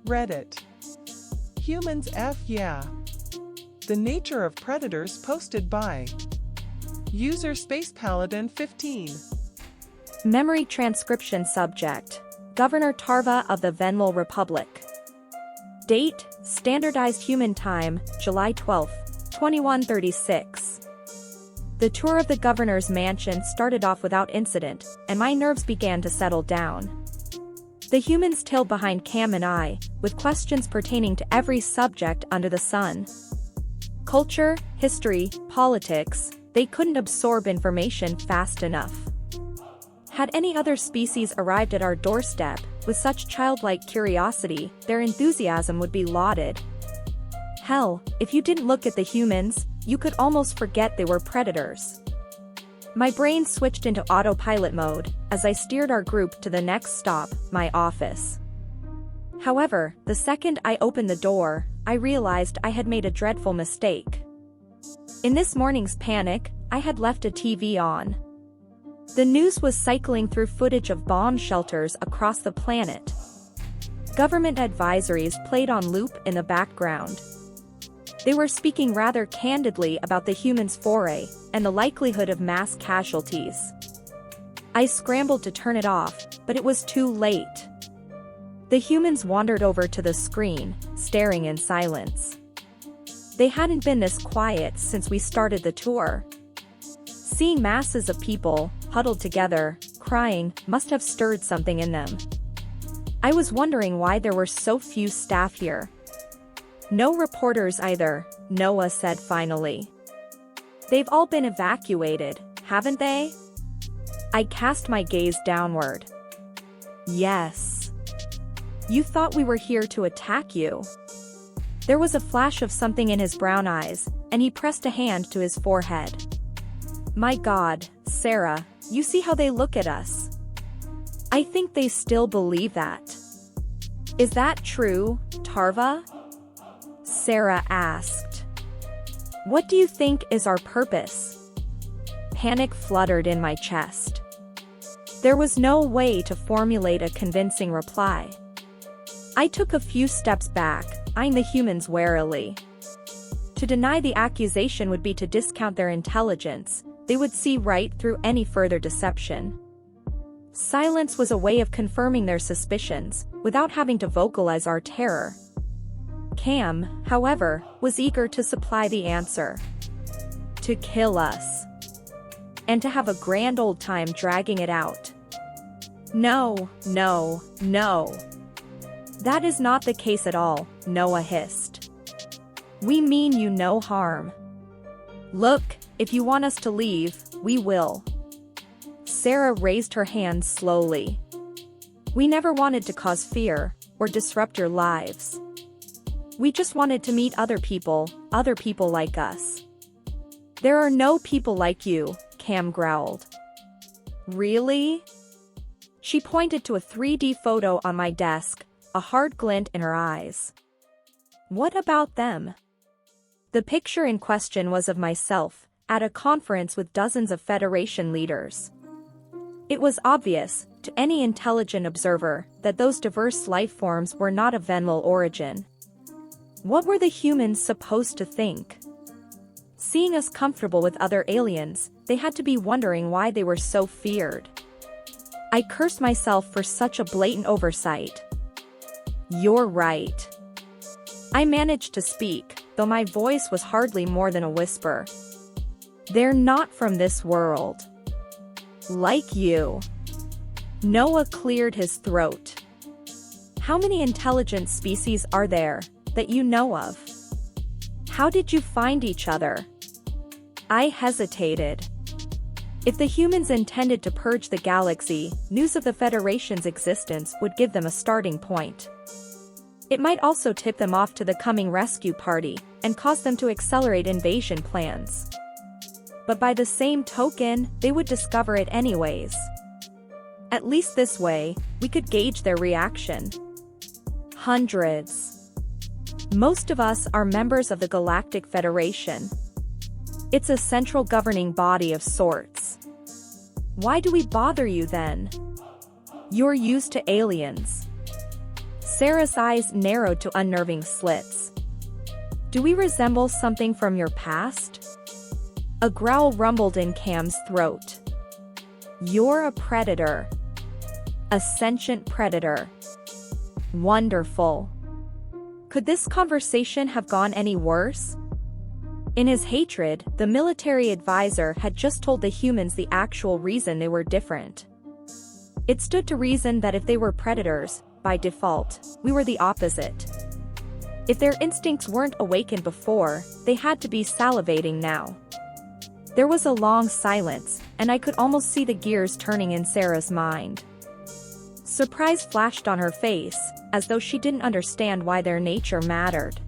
Reddit. Humans F yeah. The nature of predators posted by user SpacePaladin15. Memory transcription subject. Governor Tarva of the Venmol Republic. Date, Standardized Human Time, July 12, 2136. The tour of the governor's mansion started off without incident, and my nerves began to settle down. The humans tailed behind Cam and I, with questions pertaining to every subject under the sun. Culture, history, politics, they couldn't absorb information fast enough. Had any other species arrived at our doorstep, with such childlike curiosity, their enthusiasm would be lauded. Hell, if you didn't look at the humans, you could almost forget they were predators. My brain switched into autopilot mode, as I steered our group to the next stop, my office. However, the second I opened the door, I realized I had made a dreadful mistake. In this morning's panic, I had left a TV on. The news was cycling through footage of bomb shelters across the planet. Government advisories played on loop in the background. They were speaking rather candidly about the humans' foray, and the likelihood of mass casualties. I scrambled to turn it off, but it was too late. The humans wandered over to the screen, staring in silence. They hadn't been this quiet since we started the tour. Seeing masses of people, huddled together, crying, must have stirred something in them. I was wondering why there were so few staff here. No reporters either, Noah said finally. They've all been evacuated, haven't they? I cast my gaze downward. Yes. You thought we were here to attack you. There was a flash of something in his brown eyes, and he pressed a hand to his forehead. My God, Sarah, you see how they look at us. I think they still believe that. Is that true, Tarva? Sarah asked. What do you think is our purpose? Panic fluttered in my chest. There was no way to formulate a convincing reply. I took a few steps back, eyeing the humans warily. To deny the accusation would be to discount their intelligence. They would see right through any further deception. Silence was a way of confirming their suspicions, without having to vocalize our terror. Cam, however, was eager to supply the answer. To kill us. And to have a grand old time dragging it out. No, no, no. That is not the case at all, Noah hissed. We mean you no harm. Look, if you want us to leave, we will. Sarah raised her hand slowly. We never wanted to cause fear, or disrupt your lives. We just wanted to meet other people like us. There are no people like you, Cam growled. Really? She pointed to a 3D photo on my desk, a hard glint in her eyes. What about them? The picture in question was of myself, at a conference with dozens of Federation leaders. It was obvious, to any intelligent observer, that those diverse life forms were not of Venmol origin. What were the humans supposed to think? Seeing us comfortable with other aliens, they had to be wondering why they were so feared. I cursed myself for such a blatant oversight. You're right. I managed to speak, though my voice was hardly more than a whisper. They're not from this world. Like you. Noah cleared his throat. How many intelligent species are there, that you know of? How did you find each other? I hesitated. If the humans intended to purge the galaxy, news of the Federation's existence would give them a starting point. It might also tip them off to the coming rescue party, and cause them to accelerate invasion plans. But by the same token, they would discover it anyways. At least this way, we could gauge their reaction. Hundreds. Most of us are members of the Galactic Federation. It's a central governing body of sorts. Why do we bother you then? You're used to aliens. Sarah's eyes narrowed to unnerving slits. Do we resemble something from your past? A growl rumbled in Cam's throat. You're a predator. A sentient predator. Wonderful. Could this conversation have gone any worse? In his hatred, the military advisor had just told the humans the actual reason they were different. It stood to reason that if they were predators, by default, we were the opposite. If their instincts weren't awakened before, they had to be salivating now. There was a long silence, and I could almost see the gears turning in Sarah's mind. Surprise flashed on her face, as though she didn't understand why their nature mattered.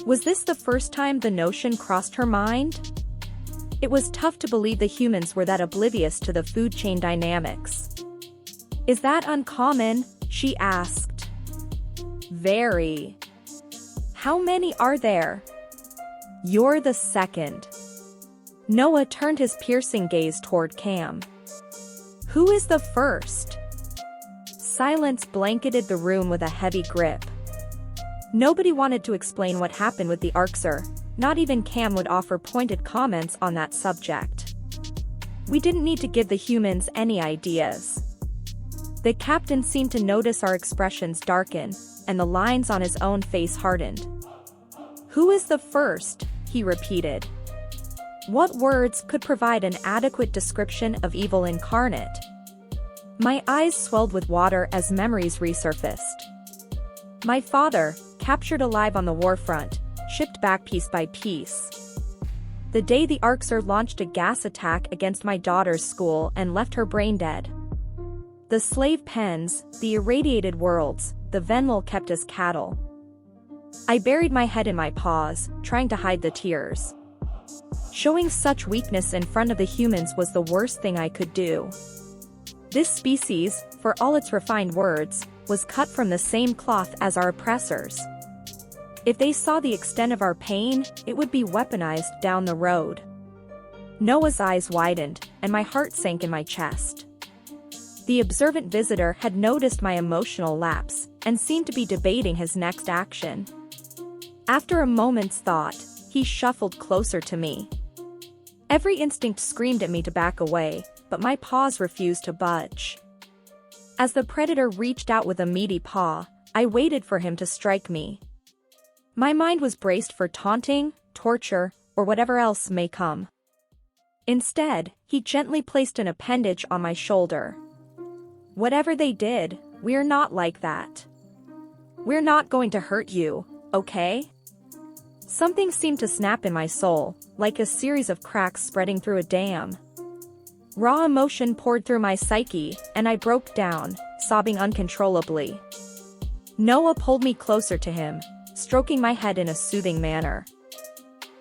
Was this the first time the notion crossed her mind? It was tough to believe the humans were that oblivious to the food chain dynamics. Is that uncommon? She asked. Very. How many are there? You're the second. Noah turned his piercing gaze toward Cam. Who is the first? Silence blanketed the room with a heavy grip. Nobody wanted to explain what happened with the Arxer, not even Cam would offer pointed comments on that subject. We didn't need to give the humans any ideas. The captain seemed to notice our expressions darken, and the lines on his own face hardened. Who is the first? He repeated. What words could provide an adequate description of evil incarnate? My eyes swelled with water as memories resurfaced. My father, captured alive on the warfront, shipped back piece by piece. The day the Arxer launched a gas attack against my daughter's school and left her brain dead. The slave pens, the irradiated worlds, the Venwell kept as cattle. I buried my head in my paws, trying to hide the tears. Showing such weakness in front of the humans was the worst thing I could do. This species, for all its refined words, was cut from the same cloth as our oppressors. If they saw the extent of our pain, it would be weaponized down the road. Noah's eyes widened, and my heart sank in my chest. The observant visitor had noticed my emotional lapse, and seemed to be debating his next action. After a moment's thought, he shuffled closer to me. Every instinct screamed at me to back away, but my paws refused to budge. As the predator reached out with a meaty paw, I waited for him to strike me. My mind was braced for taunting, torture, or whatever else may come. Instead, he gently placed an appendage on my shoulder. Whatever they did, we're not like that. We're not going to hurt you, okay? Something seemed to snap in my soul, like a series of cracks spreading through a dam. Raw emotion poured through my psyche, and I broke down, sobbing uncontrollably. Noah pulled me closer to him, stroking my head in a soothing manner.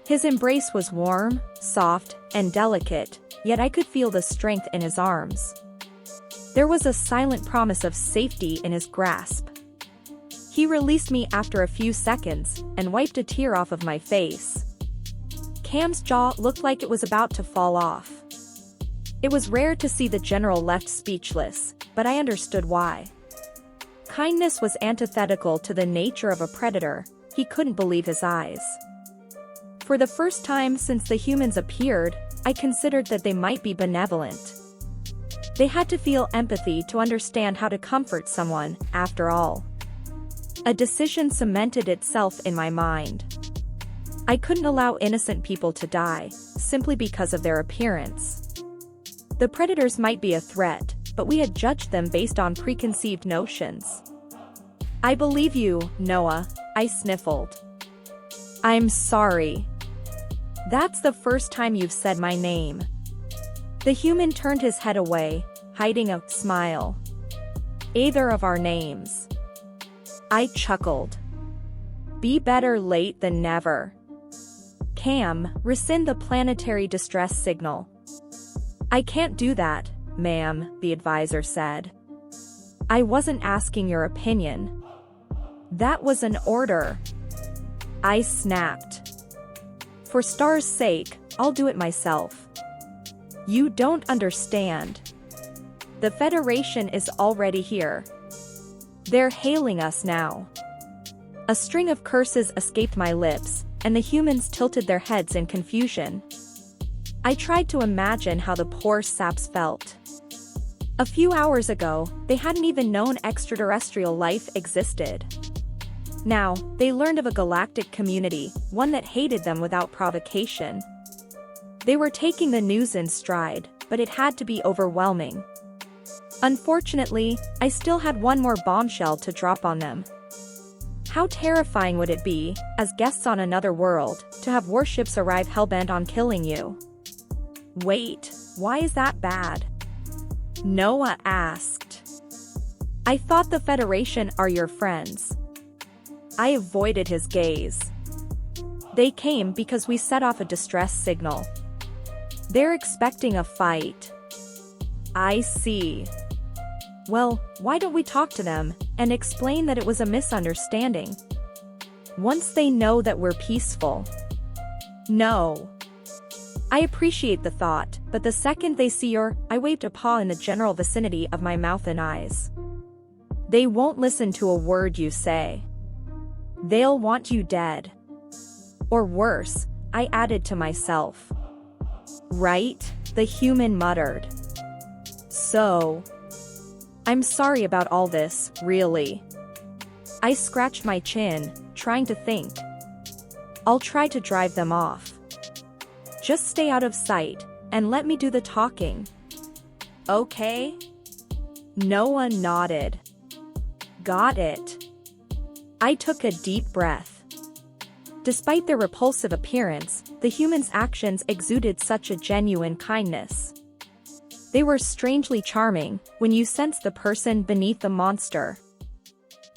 His embrace was warm, soft, and delicate, yet I could feel the strength in his arms. There was a silent promise of safety in his grasp. He released me after a few seconds, and wiped a tear off of my face. Cam's jaw looked like it was about to fall off. It was rare to see the general left speechless, but I understood why. Kindness was antithetical to the nature of a predator. He couldn't believe his eyes. For the first time since the humans appeared, I considered that they might be benevolent. They had to feel empathy to understand how to comfort someone, after all. A decision cemented itself in my mind. I couldn't allow innocent people to die, simply because of their appearance. The predators might be a threat, but we had judged them based on preconceived notions. I believe you, Noah, I sniffled. I'm sorry. That's the first time you've said my name. The human turned his head away, hiding a smile. Either of our names. I chuckled. Be better late than never. Cam, rescind the planetary distress signal. I can't do that, ma'am, the advisor said. I wasn't asking your opinion. That was an order. I snapped. For Star's sake, I'll do it myself. You don't understand. The Federation is already here. They're hailing us now. A string of curses escaped my lips, and the humans tilted their heads in confusion. I tried to imagine how the poor saps felt. A few hours ago, they hadn't even known extraterrestrial life existed. Now, they learned of a galactic community, one that hated them without provocation. They were taking the news in stride, but it had to be overwhelming. Unfortunately, I still had one more bombshell to drop on them. How terrifying would it be, as guests on another world, to have warships arrive hellbent on killing you? Wait, why is that bad? Noah asked. I thought the Federation are your friends. I avoided his gaze. They came because we set off a distress signal. They're expecting a fight. I see. Well, why don't we talk to them, and explain that it was a misunderstanding? Once they know that we're peaceful. No. I appreciate the thought, but the second they see I waved a paw in the general vicinity of my mouth and eyes. They won't listen to a word you say. They'll want you dead. Or worse, I added to myself. Right? The human muttered. So. I'm sorry about all this, really. I scratched my chin, trying to think. I'll try to drive them off. Just stay out of sight, and let me do the talking. Okay? Noah nodded. Got it. I took a deep breath. Despite their repulsive appearance, the humans' actions exuded such a genuine kindness. They were strangely charming when you sensed the person beneath the monster.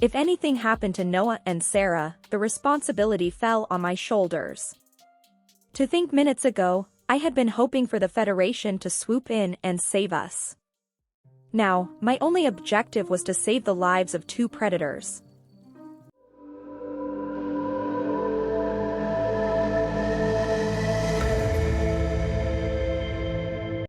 If anything happened to Noah and Sarah, the responsibility fell on my shoulders. To think minutes ago, I had been hoping for the Federation to swoop in and save us. Now, my only objective was to save the lives of two predators.